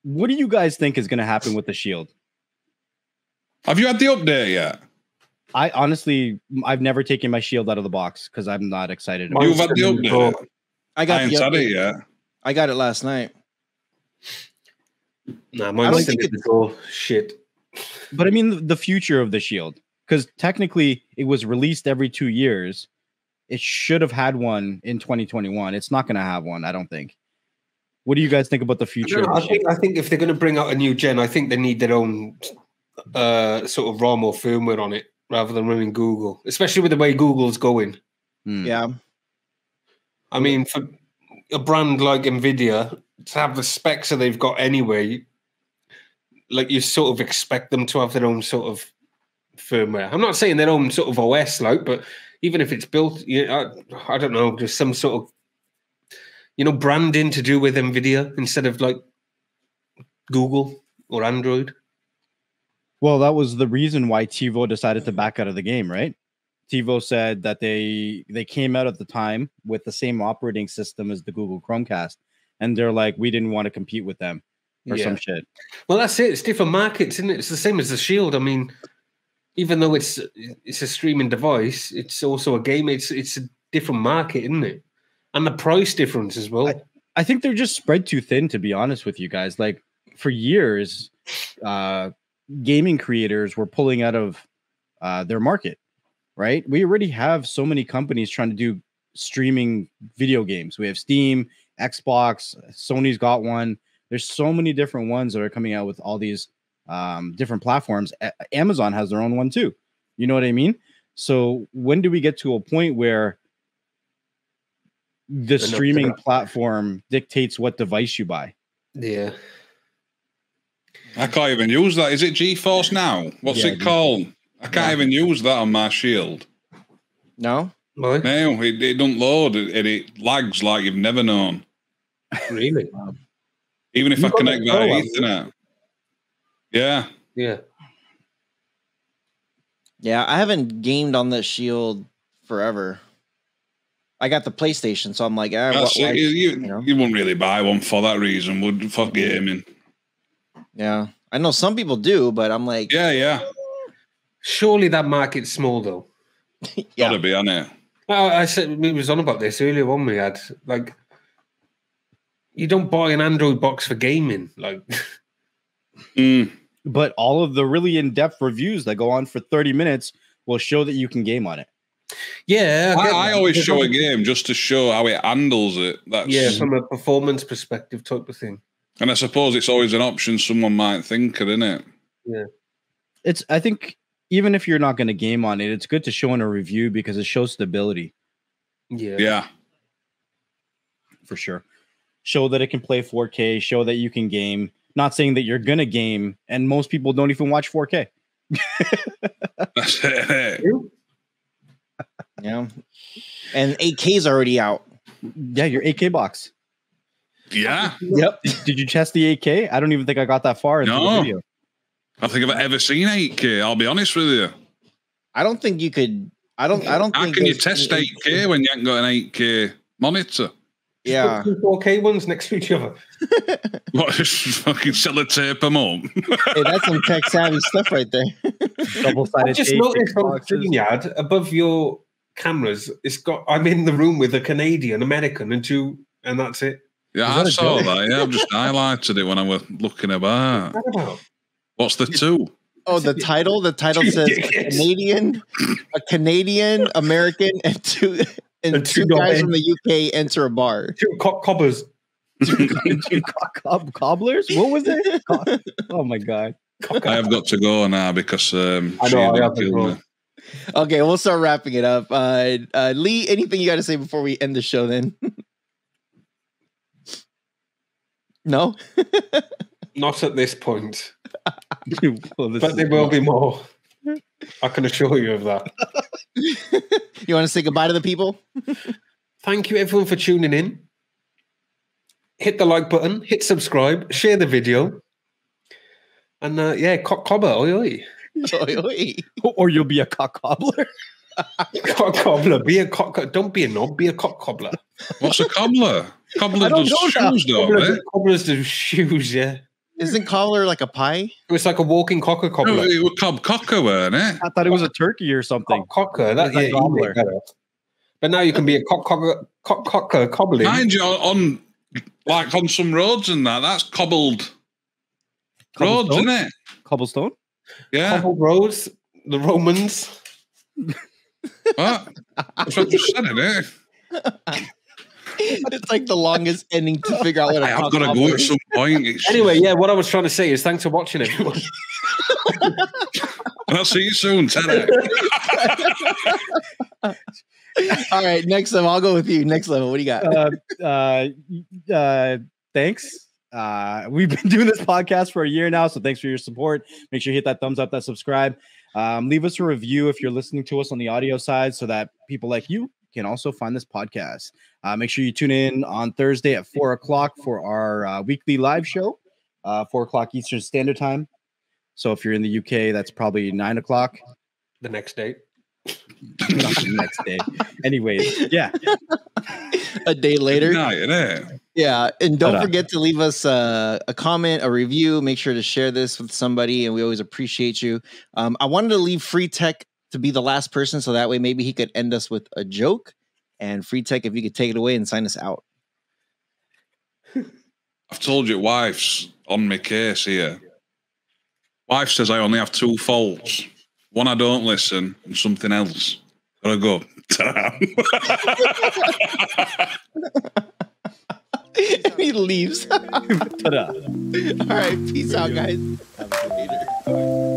What do you guys think is going to happen with the Shield? Have you had the update yet? I honestly, I've never taken my Shield out of the box because I'm not excited. You've had the update. I got the update update. Yet. I got it last night. Nah, mine's still in the drawer. Shit. But I mean, the future of the Shield, because technically it was released every 2 years. It should have had one in 2021. It's not going to have one, I don't think. What do you guys think about the future? I think if they're going to bring out a new gen, I think they need their own sort of ROM or firmware on it rather than running Google, especially with the way Google's going. Yeah. I mean, for a brand like NVIDIA to have the specs that they've got anyway, like you sort of expect them to have their own sort of firmware. I'm not saying their own sort of OS, like, but even if it's built, I don't know, just some sort of, branding to do with NVIDIA instead of like Google or Android. Well, that was the reason why TiVo decided to back out of the game, right? TiVo said that they came out at the time with the same operating system as the Google Chromecast, and they're like, we didn't want to compete with them or some shit. Well, that's it. It's different markets, isn't it? It's the same as the Shield. I mean, even though it's a streaming device, it's also a game. It's a different market, isn't it? And the price difference as well. I think they're just spread too thin, to be honest with you guys. Like for years, gaming creators were pulling out of their market, right? We already have so many companies trying to do streaming video games. We have Steam, Xbox, Sony's got one. There's so many different ones that are coming out with all these different platforms. Amazon has their own one too. You know what I mean? So when do we get to a point where the streaming platform dictates what device you buy? Yeah. I can't even use that. Is it GeForce Now? What's it called? I can't even use that on my Shield. No? No, it doesn't load. It lags like you've never known. Really? Even if I connect via Ethernet. Yeah. Yeah. Yeah, I haven't gamed on the Shield forever. I got the PlayStation, so I'm like, you wouldn't really buy one for that reason, would for gaming. Yeah. I know some people do, but I'm like, yeah. Surely that market's small though. Gotta be on it. I said we was on about this earlier when we had like you don't buy an Android box for gaming, like But all of the really in-depth reviews that go on for 30 minutes will show that you can game on it. Yeah, I always show a game just to show how it handles it. That's from a performance perspective type of thing. And I suppose it's always an option someone might think of, isn't it? Yeah. I think even if you're not going to game on it, it's good to show in a review because it shows stability. Yeah. For sure. Show that it can play 4K, show that you can game. Not saying that you're going to game, and most people don't even watch 4K. That's it. Yeah. And 8K is already out. Yeah, your 8K box. Yeah. Yep. Did you test the 8K? I don't even think I got that far into the video. I think I've ever seen 8K. I'll be honest with you. I don't think you could. I don't How think can you test 8K when you haven't got an 8K monitor? Yeah. Put 4K ones next to each other. What, just fucking sellotape them up? Hey, that's some tech savvy stuff right there. Double-sided I just noticed on StreamYard above your cameras, it's got. I'm in the room with a Canadian, American, and that's it. Yeah, I saw that. Yeah, I've just highlighted it when I was looking about. What's the two? Oh, the title. The title says a Canadian, American, and two guys from the UK enter a bar. Two cobblers. Cobblers? What was it? Oh my god! I have got to go now because I know. I have to go. Okay, we'll start wrapping it up. Lee, anything you got to say before we end the show? Then. No. Not at this point. Well, but there will be more. I can assure you of that. You want to say goodbye to the people? Thank you, everyone, for tuning in. Hit the like button, hit subscribe, share the video. And cock cobber, oi oi. Oi, oi. Or you'll be a cock cobbler. Cock cobbler. Don't be a knob, be a cock cobbler. What's a cobbler? Cobbler does shoes, though. Cobblers do shoes, yeah. Isn't cobbler like a pie? It was like a walking cocker cobbler. No, it was cocker, weren't it? I thought it was a turkey or something. Cocker. That, yeah, cobbler. But now you can be a cocker cobbling. Mind you, on some roads and that's cobbled roads, isn't it? Cobblestone? Yeah. Cobbled roads, the Romans. What? That's what you said, isn't it? It's like the longest ending to figure out what I've got to go at some point. Anyway, yeah, what I was trying to say is thanks for watching, everyone. And I'll see you soon, Teddy. All right, next level. I'll go with you. Next level. What do you got? Thanks. We've been doing this podcast for a year now, so thanks for your support. Make sure you hit that thumbs up, that subscribe. Leave us a review if you're listening to us on the audio side so that people like you can also find this podcast. Make sure you tune in on Thursday at 4 o'clock for our weekly live show, 4 o'clock Eastern Standard Time. So if you're in the UK, that's probably 9 o'clock. The next day. Not the next day. Anyways, yeah. A day later. Yeah, and don't forget to leave us a comment, a review. Make sure to share this with somebody, and we always appreciate you. I wanted to leave FreeTech to be the last person, so that way maybe he could end us with a joke. And FreeTech, if you could take it away and sign us out. I've told you, wife's on my case here. Wife says I only have 2 faults. One, I don't listen, and something else. Gotta go. And he leaves. Ta-da. All right, peace out, guys. Have a good later.